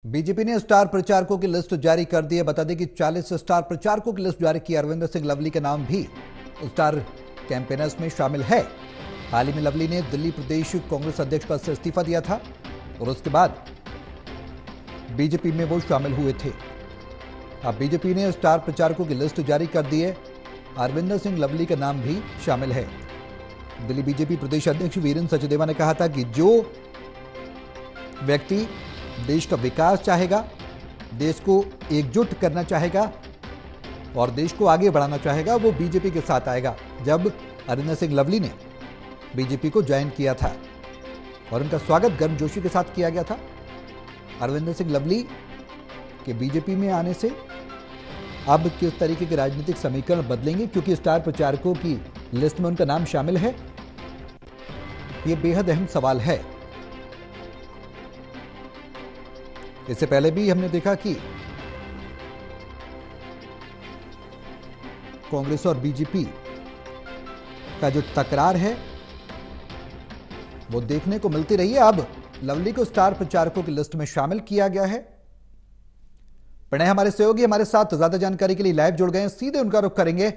BJP ने star प्रचारकों की लिस्ट जारी कर दी है। बता दें कि 40 स्टार प्रचारकों की लिस्ट जारी की। अरविंदर सिंह लवली का नाम भी स्टार कैंपेनर्स में शामिल है। हाल ही में लवली ने दिल्ली प्रदेश कांग्रेस अध्यक्ष पद से इस्तीफा दिया था और उसके बाद बीजेपी में वो शामिल हुए थे। अब बीजेपी ने स्टार प्रचारकों की लिस्ट जारी कर दी है। अरविंदर सिंह लवली का नाम भी शामिल है। दिल्ली बीजेपी प्रदेश अध्यक्ष वीरेंद्र सचदेवा ने कहा था कि जो व्यक्ति देश का विकास चाहेगा, देश को एकजुट करना चाहेगा और देश को आगे बढ़ाना चाहेगा, वो बीजेपी के साथ आएगा। जब अरविंदर सिंह लवली ने बीजेपी को ज्वाइन किया था और उनका स्वागत गर्मजोशी के साथ किया गया था। अरविंदर सिंह लवली के बीजेपी में आने से अब किस तरीके के राजनीतिक समीकरण बदलेंगे, क्योंकि स्टार प्रचारकों की लिस्ट में उनका नाम शामिल है, ये बेहद अहम सवाल है। इससे पहले भी हमने देखा कि कांग्रेस और बीजेपी का जो तकरार है वो देखने को मिलती रही है। अब लवली को स्टार प्रचारकों की लिस्ट में शामिल किया गया है। प्रणय हमारे सहयोगी हमारे साथ ज्यादा जानकारी के लिए लाइव जुड़ गए हैं, सीधे उनका रुख करेंगे।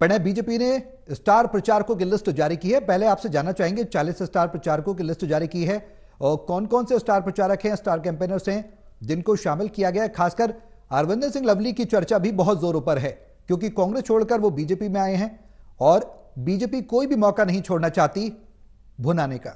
प्रणय, बीजेपी ने स्टार प्रचारकों की लिस्ट जारी की है। पहले आपसे जानना चाहेंगे, 40 स्टार प्रचारकों की लिस्ट जारी की है और कौन कौन से स्टार प्रचारक हैं, स्टार कैंपेनर्स हैं जिनको शामिल किया गया है। खासकर अरविंदर सिंह लवली की चर्चा भी बहुत जोरों पर है, क्योंकि कांग्रेस छोड़कर वो बीजेपी में आए हैं और बीजेपी कोई भी मौका नहीं छोड़ना चाहती भुनाने का।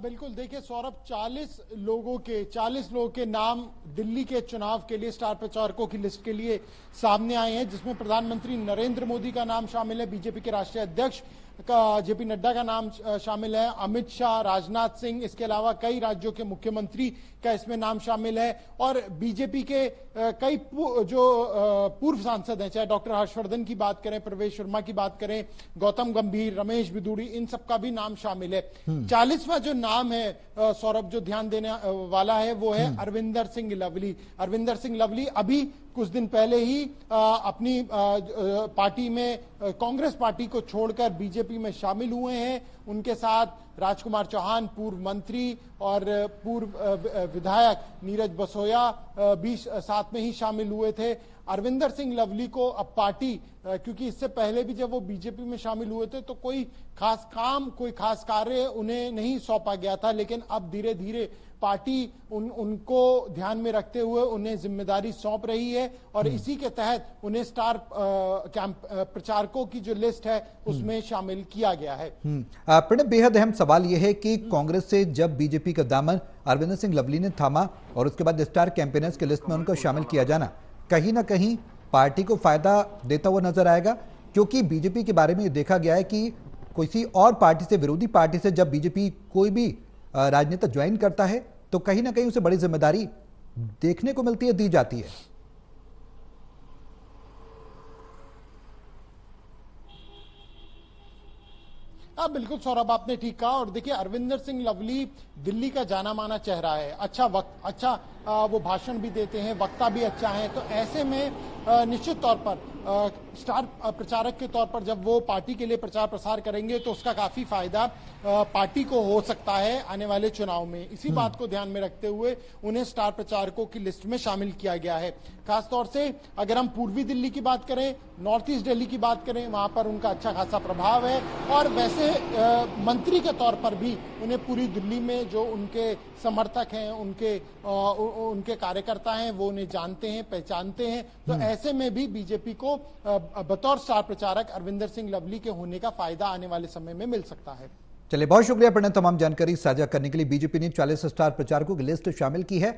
बिल्कुल, देखिए सौरभ, 40 लोगों के नाम दिल्ली के चुनाव के लिए स्टार प्रचारकों की लिस्ट के लिए सामने आए हैं, जिसमें प्रधानमंत्री नरेंद्र मोदी का नाम शामिल है, बीजेपी के राष्ट्रीय अध्यक्ष जेपी नड्डा का नाम शामिल है, अमित शाह, राजनाथ सिंह, इसके अलावा कई राज्यों के मुख्यमंत्री का इसमें नाम शामिल है और बीजेपी के कई जो पूर्व सांसद हैं, चाहे डॉक्टर हर्षवर्धन की बात करें, प्रवेश वर्मा की बात करें, गौतम गंभीर, रमेश बिधूड़ी, इन सबका भी नाम शामिल है। 40वां जो नाम है सौरभ, जो ध्यान देने वाला है, वो है अरविंदर सिंह लवली। अरविंदर सिंह लवली अभी कुछ दिन पहले ही अपनी पार्टी में, कांग्रेस पार्टी को छोड़कर बीजेपी में शामिल हुए हैं। उनके साथ राजकुमार चौहान, पूर्व मंत्री और पूर्व विधायक नीरज बसोया भी साथ में ही शामिल हुए थे। अरविंदर सिंह लवली को अब पार्टी, क्योंकि इससे पहले भी जब वो बीजेपी में शामिल हुए थे तो कोई खास काम, कोई खास कार्य उन्हें नहीं सौंपा गया था, लेकिन अब धीरे धीरे पार्टी उनको ध्यान में रखते हुए उन्हें जिम्मेदारी सौंप रही है और इसी के तहत उन्हें स्टार प्रचारकों की जो लिस्ट है उसमें शामिल किया गया है। प्रणय, बेहद अहम सवाल यह है कि कांग्रेस से जब बीजेपी का दामन अरविंदर सिंह लवली ने थामा और उसके बाद स्टार कैंपेनर्स की लिस्ट में उनको शामिल किया जाना कहीं ना कहीं पार्टी को फायदा देता हुआ नजर आएगा, क्योंकि बीजेपी के बारे में देखा गया है कि किसी और पार्टी से, विरोधी पार्टी से जब बीजेपी कोई भी राजनेता ज्वाइन करता है तो कहीं ना कहीं उसे बड़ी जिम्मेदारी देखने को मिलती है, दी जाती है। बिल्कुल सौरभ, आपने ठीक कहा। और देखिए, अरविंदर सिंह लवली दिल्ली का जाना माना चेहरा है, अच्छा वो भाषण भी देते हैं, वक्ता भी अच्छा है, तो ऐसे में निश्चित तौर पर स्टार प्रचारक के तौर पर जब वो पार्टी के लिए प्रचार प्रसार करेंगे तो उसका काफी फायदा पार्टी को हो सकता है आने वाले चुनाव में। इसी बात को ध्यान में रखते हुए उन्हें स्टार प्रचारकों की लिस्ट में शामिल किया गया है। खासतौर से अगर हम पूर्वी दिल्ली की बात करें, नॉर्थ ईस्ट दिल्ली की बात करें, वहां पर उनका अच्छा खासा प्रभाव है और वैसे मंत्री के तौर पर भी उन्हें पूरी दिल्ली में जो उनके समर्थक हैं, उनके कार्यकर्ता हैं, वो उन्हें जानते हैं, पहचानते हैं। तो ऐसे में भी बीजेपी को बतौर स्टार प्रचारक अरविंदर सिंह लवली के होने का फायदा आने वाले समय में मिल सकता है। चलिए, बहुत शुक्रिया प्रणय, तमाम जानकारी साझा करने के लिए। बीजेपी ने 40 स्टार प्रचारकों की लिस्ट शामिल की है।